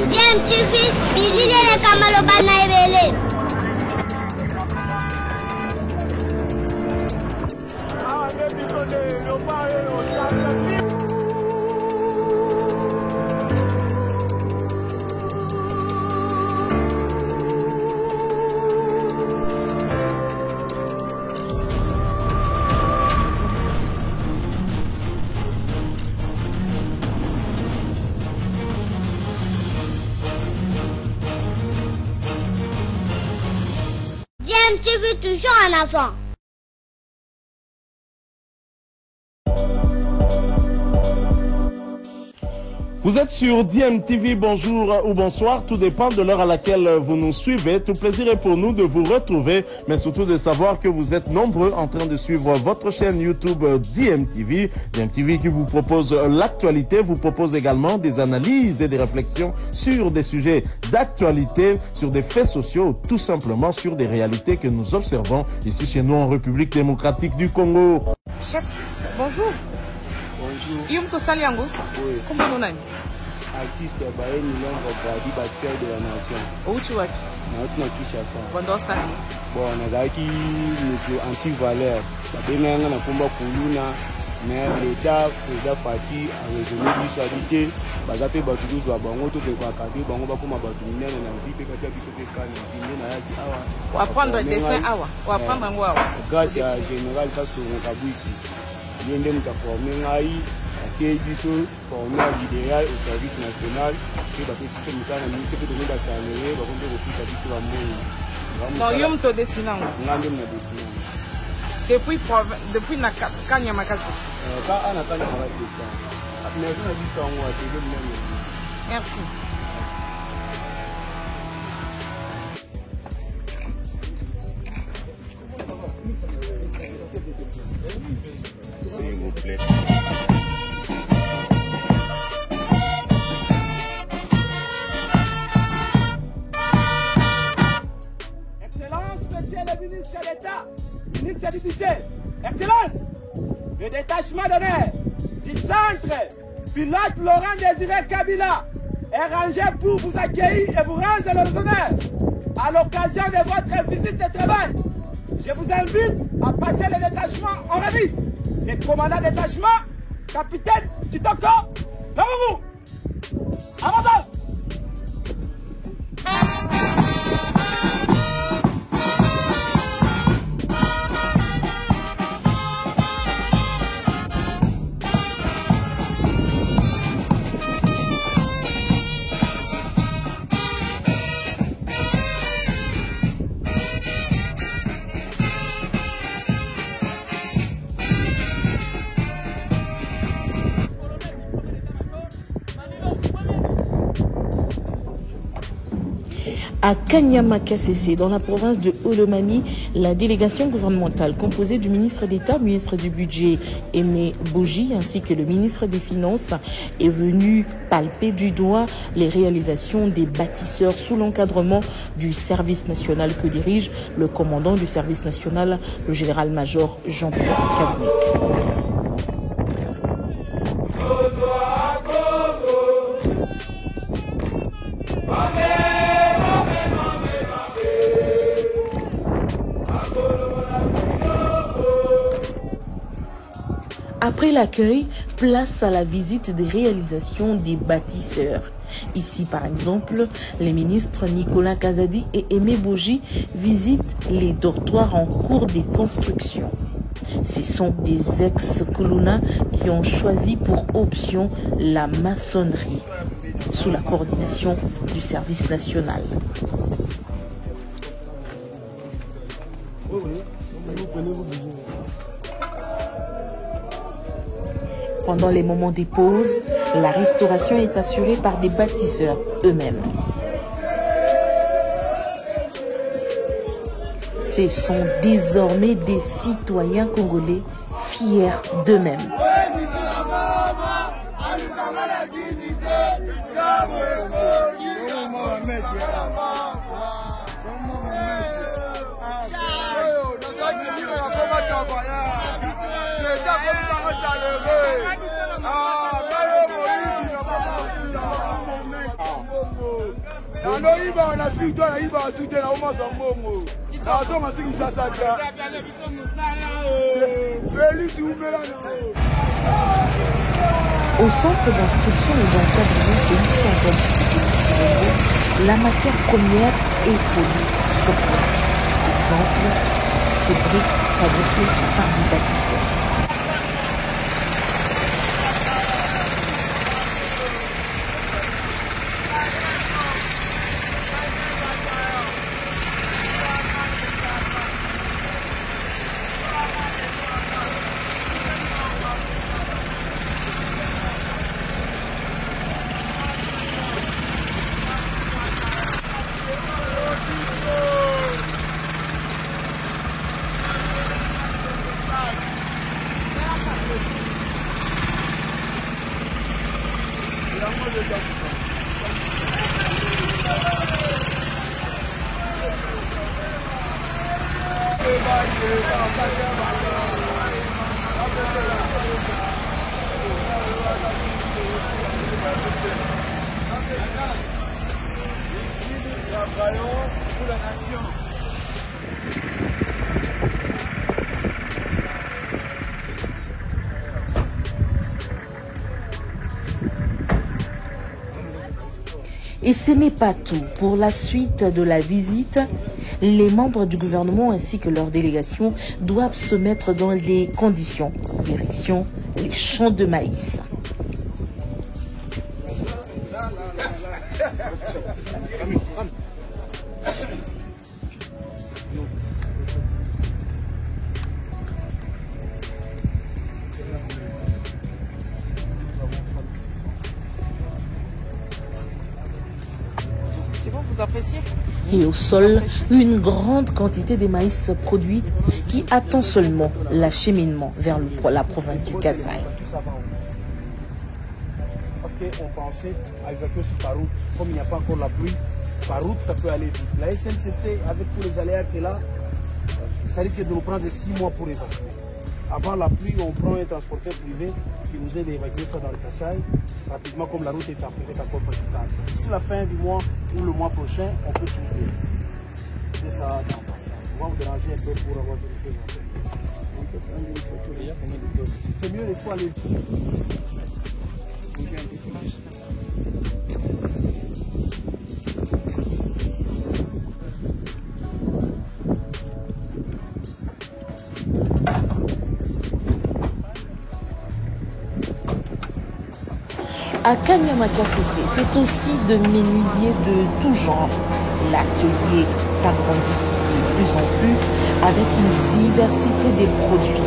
Bien, tu fais, visiter les Kamalobana et Bélé. Tu veux toujours un enfant. Vous êtes sur DMTV, bonjour ou bonsoir, tout dépend de l'heure à laquelle vous nous suivez. Tout plaisir est pour nous de vous retrouver, mais surtout de savoir que vous êtes nombreux en train de suivre votre chaîne YouTube DMTV. DMTV qui vous propose l'actualité, vous propose également des analyses et des réflexions sur des sujets d'actualité, sur des faits sociaux, tout simplement sur des réalités que nous observons ici chez nous en République démocratique du Congo. Chef, bonjour. Bonjour. Yumto Saliango. Oui. Comment nous sommes? Artiste Baye Milongo Brady, bâtisseur de la nation. Où tu vas? Naotina Kishasa. Bondosa. Bon, nazaki nous anti-valeur. Babenga na komba kuluna, mais l'État président parti a résolu l'histoire. Bazape batudu jwa bango to pe kwa kabe bango bakoma batu minene na vipe kati ya biso pe kana binde na yaki awa. Ou apprendre des faits awa. Ou apprendre ngo awa. Grâce à général Kasongo Kabwiki. Yende mutaformer ngai ake biso former l'idéal au service national ke ba pesi misana mingi pe donner basanere ba konde kopita biso ba moyi. Non, yom to dessinant. Ngande na dessinant. Depuis na kanya makasi. Ka ana kanya makasi ça. Mais on a dit ça on va te donner. Merci. S'il vous plaît. Excellence, monsieur le ministre d'État, ministre du Budget. Excellence, le détachement d'honneur du centre pilote Laurent Désiré Kabila est rangé pour vous accueillir et vous rendre les honneurs à l'occasion de votre visite de travail. Je vous invite à passer le détachement en revue. Le commandant détachement, capitaine Kitoko, levez-vous. Avancez. À Kanyama-Kassese, dans la province de Olomami, la délégation gouvernementale composée du ministre d'État, ministre du Budget Aimé Boji, ainsi que le ministre des Finances est venue palper du doigt les réalisations des bâtisseurs sous l'encadrement du service national que dirige le commandant du service national, le général-major Jean-Pierre Kabouik. Après l'accueil, place à la visite des réalisations des bâtisseurs. Ici, par exemple, les ministres Nicolas Kazadi et Aimé Boji visitent les dortoirs en cours de construction. Ce sont des ex-colonna qui ont choisi pour option la maçonnerie, sous la coordination du service national. Pendant les moments des pauses, la restauration est assurée par des bâtisseurs eux-mêmes. Ce sont désormais des citoyens congolais fiers d'eux-mêmes. Au centre d'instruction et d'encadrement Félix Antoine, la matière première est produite sur place. Exemple, ces briques fabriquées par des bâtisseurs. Et ce n'est pas tout. Pour la suite de la visite, les membres du gouvernement ainsi que leurs délégations doivent se mettre dans les conditions. Direction les champs de maïs. Et au sol, une grande quantité de maïs produite qui attend seulement l'acheminement vers la province du Kasaï. Parce qu'on pensait à évacuer aussi par route, comme il n'y a pas encore la pluie, par route ça peut aller vite. La SNCC, avec tous les aléas qu'elle a, ça risque de nous prendre 6 mois pour évacuer. Avant la pluie, on prend un transporteur privé qui nous aide à évacuer ça dans le Kasaï rapidement, comme la route est encore praticable. D'ici la fin du mois ou le mois prochain, on peut trouver. C'est ça dans le passage. On va vous déranger un peu pour avoir des choses. On peut prendre une photo. Il y a combien de choses? C'est mieux, il faut aller. À Kanyamakasese, c'est aussi de menuisiers de tout genre. L'atelier s'agrandit de plus en plus avec une diversité des produits.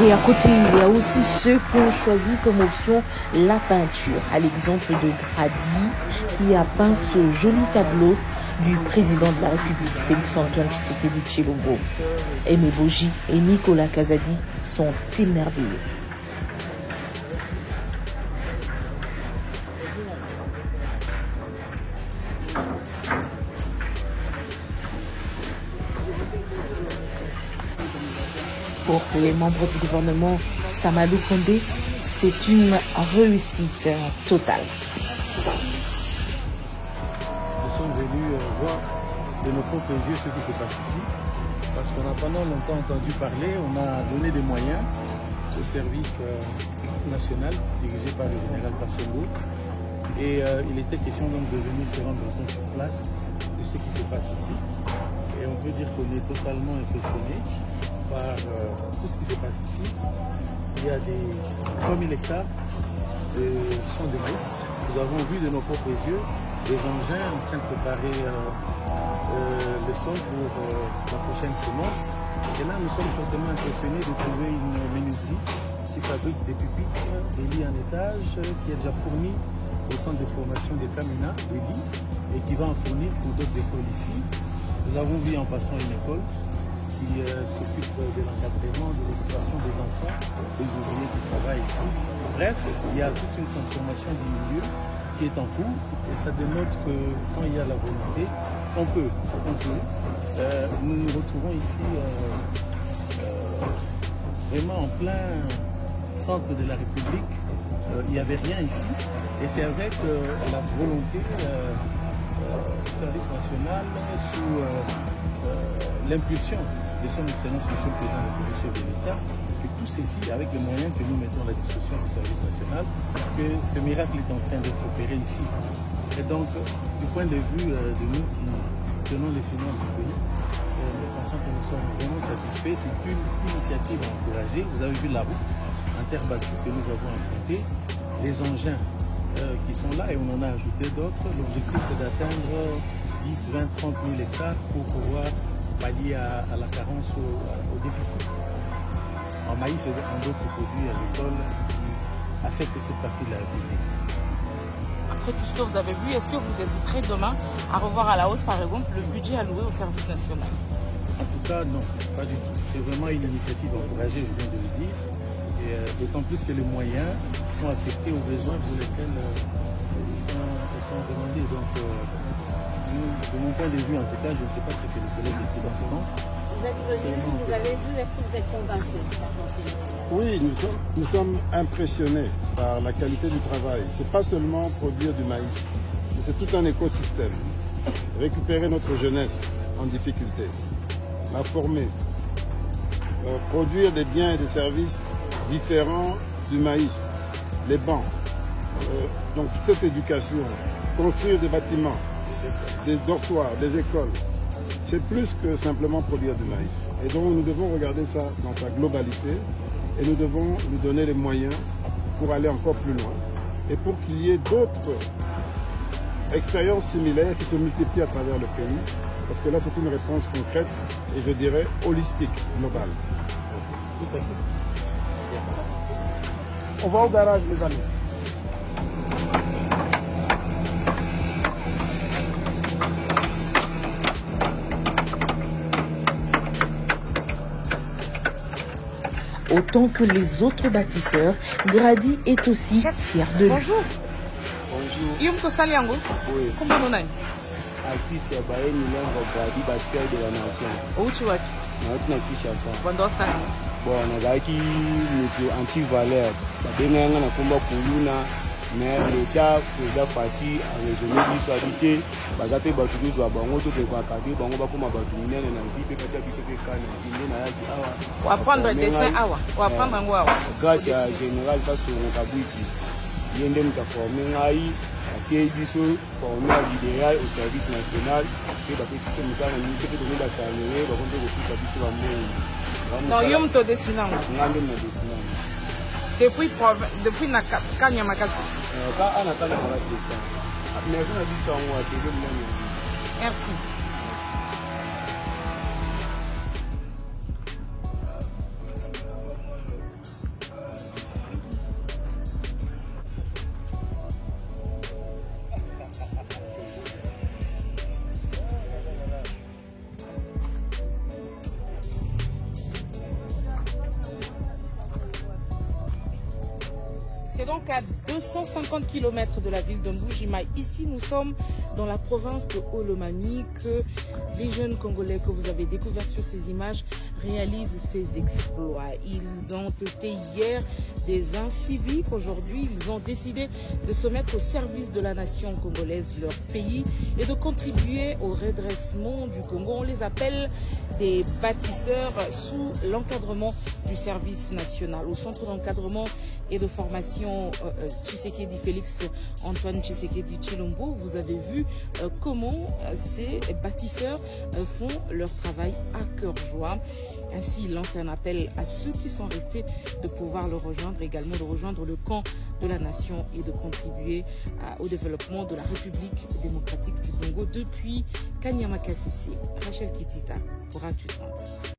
Et à côté, il y a aussi ceux qui ont choisi comme option la peinture, à l'exemple de Grady, qui a peint ce joli tableau du président de la République, Félix Antoine Tshisekedi Tshilombo. Aimé Boji et Nicolas Kazadi sont émerveillés. Pour les membres du gouvernement Samadou Kondé, c'est une réussite totale. Nous sommes venus voir de nos propres yeux ce qui se passe ici, parce qu'on a pendant longtemps entendu parler, on a donné des moyens au service national dirigé par le général Kassongo, et il était question donc de venir se rendre compte sur place de ce qui se passe ici, et on peut dire qu'on est totalement impressionné par tout ce qui se passe ici. Il y a des 3000 hectares de champs de maïs. Nous avons vu de nos propres yeux des engins en train de préparer le sol pour la prochaine semence. Et là, nous sommes fortement impressionnés de trouver une menuiserie qui fabrique des pupitres, des lits en étage, qui est déjà fourni au centre de formation des Kamina, des lits, et qui va en fournir pour d'autres écoles ici. Nous avons vu en passant une école. qui s'occupe de l'encadrement, de l'éducation des enfants, des ouvriers qui travaillent ici. Bref, il y a toute une transformation du milieu qui est en cours et ça démontre que quand il y a la volonté, on peut. Nous nous retrouvons ici vraiment en plein centre de la République. Il n'y avait rien ici et c'est avec la volonté du service national sous l'impulsion de son Excellence Monsieur le Président de la République de l'État que tout ceci, avec les moyens que nous mettons à la disposition du service national, que ce miracle est en train d'être opéré ici. Et donc, du point de vue de nous qui tenons les finances du pays, nous pensons que nous sommes vraiment satisfaits. C'est une initiative à encourager. Vous avez vu la route en terre battue que nous avons empruntée, les engins qui sont là et on en a ajouté d'autres. L'objectif c'est d'atteindre 10, 20, 30 000 hectares pour pouvoir pallier à la carence, au déficit en maïs et en d'autres produits agricoles qui affectent cette partie de la République. Après tout ce que vous avez vu, est-ce que vous hésiterez demain à revoir à la hausse, par exemple, le budget alloué au service national? En tout cas, non, pas du tout. C'est vraiment une initiative encouragée, je viens de le dire. Et d'autant plus que les moyens sont affectés aux besoins pour lesquels ils sont demandés. Donc, de mon point de vue, en tout cas, je ne sais pas ce que les collègues de finances pensent. Vous avez vu, est-ce que vous êtes convaincu? Oui, nous sommes impressionnés par la qualité du travail. Ce n'est pas seulement produire du maïs, mais c'est tout un écosystème. Récupérer notre jeunesse en difficulté, la former, produire des biens et des services différents du maïs, les bancs, donc toute cette éducation, construire des bâtiments, des dortoirs, des écoles, c'est plus que simplement produire du maïs. Et donc nous devons regarder ça dans sa globalité et nous devons nous donner les moyens pour aller encore plus loin et pour qu'il y ait d'autres expériences similaires qui se multiplient à travers le pays, parce que là c'est une réponse concrète et je dirais holistique, globale. Tout à fait. On va au garage, les amis. Autant que les autres bâtisseurs, Grady est aussi fier de lui. Bonjour. Bonjour. Yum to Saliango. Oui. Comment on a? Artiste ya Baye Milengo Grady, bâtisseur de la nation. Où tu vas? Na Kinshasa. Bondosa. Bon, nazalaki moto anti-valeur. Babenganga na komba kuluna, mais l'État eza parti arraisonner biso habité. Baza pe bato tozwa bango tokeka kade bango bakoma bato minene na vie pe kati ya biso pe kana inde na yaki awa. On va prendre dessin awa. On va prendre ngo awa. Grâce à général Kasongo Kabwiki. Yende muta formé ngai, atie biso formé libéral au service national. Pe ba pesi musala ni pe de ba salé, ba konde ko fika biso ba mbongo. Non, yum to dessinant. Ngande na dessinant. Depuis Kanya Makasi. Ka ana kana Makasi ça. Mais on a dit ça on a télé même. Merci. C'est donc à 250 km de la ville de Mbuji-Mayi. Ici, nous sommes dans la province de Olomami que les jeunes Congolais que vous avez découverts sur ces images réalisent ces exploits. Ils ont été hier des inciviques. Aujourd'hui, ils ont décidé de se mettre au service de la nation congolaise, leur pays, et de contribuer au redressement du Congo. On les appelle des bâtisseurs sous l'encadrement du service national. Au centre d'encadrement et de formation Tshisekedi Félix Antoine Tshisekedi Tshilombo, vous avez vu comment ces bâtisseurs font leur travail à cœur joie. Ainsi, il lance un appel à ceux qui sont restés de pouvoir le rejoindre, également de rejoindre le camp de la nation et de contribuer au développement de la République démocratique du Congo depuis Kanyama Kasese. Rachel Kitita pour Actu 30.